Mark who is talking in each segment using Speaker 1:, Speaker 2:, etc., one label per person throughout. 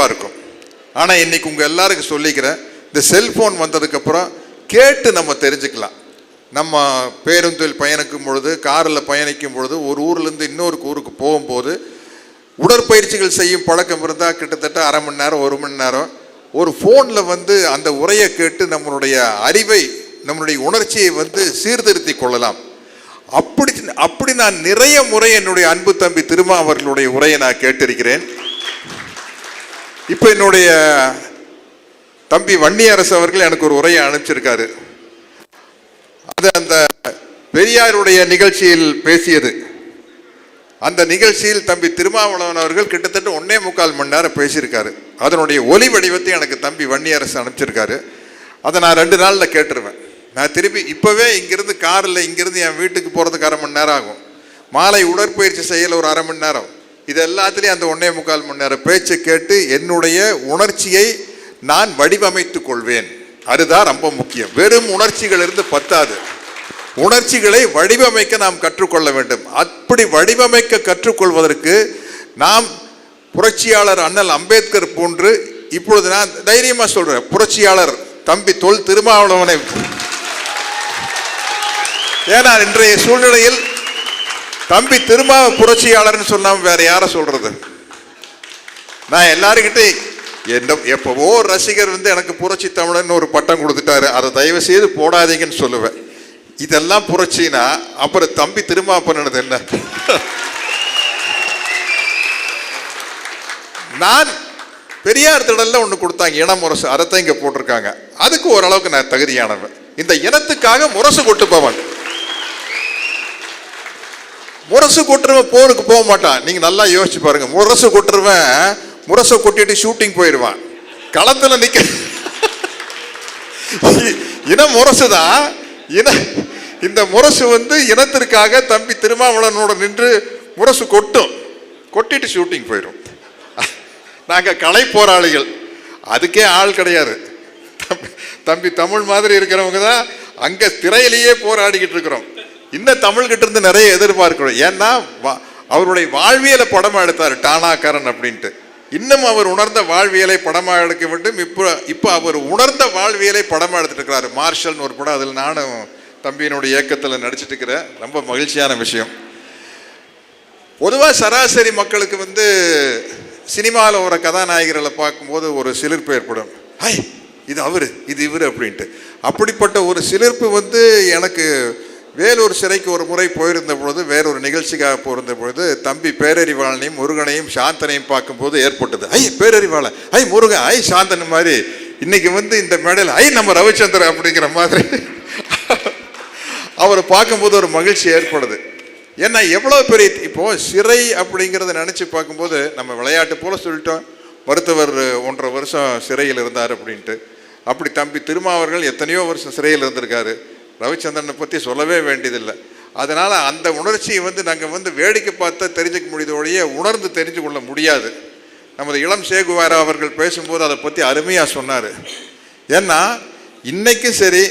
Speaker 1: இருக்கும். ஆனால் இன்னைக்கு உங்கள் எல்லாருக்கும் சொல்லிக்கிறேன், இந்த செல்ஃபோன் வந்ததுக்கப்புறம் கேட்டு நம்ம தெரிஞ்சுக்கலாம். நம்ம பேருந்தில் பயணிக்கும் பொழுது, காரில் பயணிக்கும் பொழுது, ஒரு ஊர்லேருந்து இன்னொரு ஊருக்கு போகும்போது உடற்பயிற்சிகள் செய்யும் பழக்கம் இருந்தால் கிட்டத்தட்ட அரை மணி நேரம் 1 மணி நேரம் ஒரு ஃபோனில் அந்த உரையை கேட்டு நம்மளுடைய அறிவை, நம்மளுடைய உணர்ச்சியை சீர்திருத்தி கொள்ளலாம். அப்படி நான் நிறைய முறை என்னுடைய அன்பு தம்பி திருமா அவர்களுடைய உரையை நான் கேட்டிருக்கிறேன். இப்போ என்னுடைய தம்பி வன்னியரசு அவர்கள் எனக்கு ஒரு உரையை அனுப்பிச்சிருக்காரு. அது அந்த பெரியாருடைய நிகழ்ச்சியில் பேசியது. அந்த நிகழ்ச்சியில் தம்பி திருமாவளவன் அவர்கள் கிட்டத்தட்ட 1.25 மணி நேரம் பேசியிருக்காரு. அதனுடைய ஒலி வடிவத்தை எனக்கு தம்பி வன்னியரசு அனுப்பிச்சிருக்காரு. அதை நான் 2 நாளில் கேட்டுருவேன். நான் திருப்பி இப்போவே இங்கேருந்து காரில் இங்கேருந்து என் வீட்டுக்கு போகிறதுக்கு 1/2 மணி நேரம் ஆகும். மாலை உடற்பயிற்சி செய்யல ஒரு 1/2 மணி நேரம். இது எல்லாத்துலேயும் அந்த 1.25 மணி நேரம் பேச்சை கேட்டு என்னுடைய உணர்ச்சியை நான் வடிவமைத்து கொள்வேன். அதுதான் ரொம்ப முக்கியம். வெறும் உணர்ச்சிகள் இருந்து பத்தாது. உணர்ச்சிகளை வடிவமைக்க நாம் கற்றுக்கொள்ள வேண்டும். அப்படி வடிவமைக்க கற்றுக்கொள்வதற்கு நாம் புரட்சியாளர் அண்ணல் அம்பேத்கர் போன்று, இப்பொழுது நான் தைரியமாக சொல்கிறேன், புரட்சியாளர் தம்பி தொல் திருமாவளவனை, ஏன்னா இன்றைய சூழ்நிலையில் தம்பி திருமா புரட்சியாளர்னு சொன்னாம வேற யாரை சொல்றது? நான் எல்லாருக்கிட்டே எப்பவோ ரசிகர் எனக்கு புரட்சி தமிழன் ஒரு பட்டம் கொடுத்துட்டாரு, அதை தயவு செய்து போடாதீங்கன்னு சொல்லுவேன். இதெல்லாம் புரட்சினா அப்புறம் தம்பி திருமா பண்ணது என்ன? நான் பெரியார் திடல்ல ஒன்று கொடுத்தாங்க, இன முரசு, அதைத்தான் இங்கே போட்டிருக்காங்க. அதுக்கு ஓரளவுக்கு நான் தகுதியானவன். இந்த இனத்துக்காக முரசு கொட்டுப்பவன். முரசு கொட்டுறவன் போருக்கு போக மாட்டான். நீங்க நல்லா யோசிச்சு பாருங்க. முரசை கொட்டிட்டு ஷூட்டிங் போயிடுவான். களத்துல நிக்க இன முரசு தான். இந்த முரசு இனத்திற்காக தம்பி திருமாவளவனோட நின்று முரசு கொட்டிட்டு ஷூட்டிங் போயிடும். நாங்க கலை போராளிகள், அதுக்கே ஆள் கிடையாது. தம்பி தமிழ் மாதிரி இருக்கிறவங்க தான் அங்க திரையிலேயே போராடிக்கிட்டு இருக்கிறோம். இன்னும் தமிழ்கிட்ட இருந்து நிறைய எதிர்பார்க்கிறோம். ஏன்னா அவருடைய வாழ்வியலை படமா எடுத்தார் டானாக்காரன் அப்படின்ட்டு. இன்னும் அவர் உணர்ந்த வாழ்வியலை படமாக எடுக்க வேண்டும். இப்போ அவர் உணர்ந்த வாழ்வியலை படமாக எடுத்துட்டு இருக்கிறாரு. மார்ஷல்னு ஒரு படம், அதில் நானும் தம்பியினுடைய இயக்கத்தில் நடிச்சிட்டு இருக்கிறேன். ரொம்ப மகிழ்ச்சியான விஷயம். பொதுவாக சராசரி மக்களுக்கு சினிமாவில் ஒரு கதாநாயகர்களை பார்க்கும்போது ஒரு சிலிர்ப்பு ஏற்படும். ஹை, இது அவர், இது இவர் அப்படின்ட்டு. அப்படிப்பட்ட ஒரு சிலிர்ப்பு எனக்கு வேலூர் சிறைக்கு ஒரு முறை போயிருந்த பொழுது, வேறொரு நிகழ்ச்சிக்காக போயிருந்த பொழுது, தம்பி பேரறிவாளனையும் முருகனையும் சாந்தனையும் பார்க்கும்போது ஏற்பட்டது. ஐ பேரறிவாளன், ஐ முருகன், ஐ சாந்தன் மாதிரி. இன்னைக்கு இந்த மேடையில் ஐ நம்ம ரவிச்சந்திரன் அப்படிங்கிற மாதிரி அவரை பார்க்கும்போது ஒரு மகிழ்ச்சி ஏற்படுது. ஏன்னா எவ்வளோ பெரிய இப்போ சிறை அப்படிங்கிறத நினச்சி பார்க்கும்போது, நம்ம விளையாட்டு போல சொல்லிட்டோம், மருத்துவர் 1.5 வருஷம் சிறையில் இருந்தார் அப்படின்ட்டு. அப்படி தம்பி திருமாவர்கள் எத்தனையோ வருஷம் சிறையில் இருந்திருக்காரு. ரவிச்சந்திரனை பற்றி சொல்லவே வேண்டியதில்லை. அதனால் அந்த உணர்ச்சியை நாங்கள் வேடிக்கை பார்த்தா தெரிஞ்சுக்க முடியுதோடைய உணர்ந்து தெரிஞ்சு கொள்ள முடியாது. நமது இளம் சேகுவாரா அவர்கள் பேசும்போது அதை பற்றி அருமையாக சொன்னார். ஏன்னா இன்னைக்கும் சரி,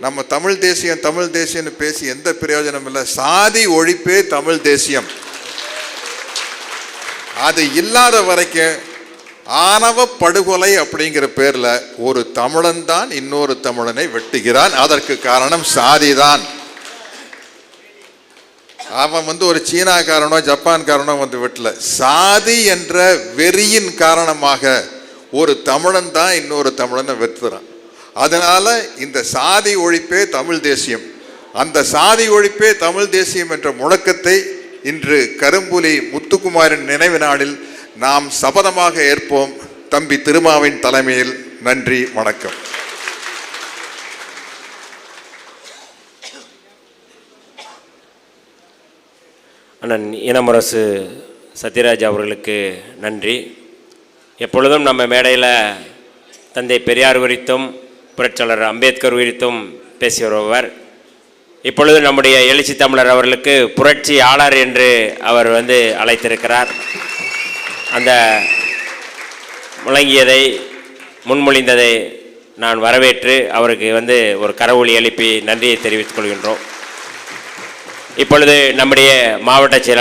Speaker 1: நம்ம தமிழ் தேசியம்னு பேசி எந்த பிரயோஜனம் இல்லை. சாதி ஒழிப்பே தமிழ் தேசியம். அது இல்லாத வரைக்கும் ஆணவ படுகொலை அப்படிங்கிற பேர்ல ஒரு தமிழன் தான் இன்னொரு தமிழனை வெட்டுகிறான். அதற்கு காரணம் சாதிதான். அவன் ஒரு சீனாக்காரனோ ஜப்பான்காரனோ வெட்டல. சாதி என்ற வெறியின் காரணமாக ஒரு தமிழன் தான் இன்னொரு தமிழனை வெட்டுறான். அதனால இந்த சாதி ஒழிப்பே தமிழ் தேசியம், அந்த சாதி ஒழிப்பே தமிழ் தேசியம் என்ற முழக்கத்தை இன்று கரும்புலி முத்துக்குமாரின் நினைவு நாளில் நாம் சபதமாக ஏற்போம். தம்பி திருமாவின் தலைமையில். நன்றி, வணக்கம்.
Speaker 2: அண்ணன் இனமுரசு சத்யராஜ் அவர்களுக்கு நன்றி. எப்பொழுதும் நம்ம மேடையில் தந்தை பெரியார் குறித்தும் புரட்சியாளர் அம்பேத்கர் குறித்தும் பேசி வருபவர். இப்பொழுது நம்முடைய எழுச்சி தமிழர் அவர்களுக்கு புரட்சியாளர் என்று அவர் அழைத்திருக்கிறார். அந்த முழங்கியதை முன்மொழிந்ததை நான் வரவேற்று அவருக்கு ஒரு கரவொலி எழுப்பி நன்றியை தெரிவித்துக் கொள்கின்றோம். இப்பொழுது நம்முடைய மாவட்ட செயலாளர்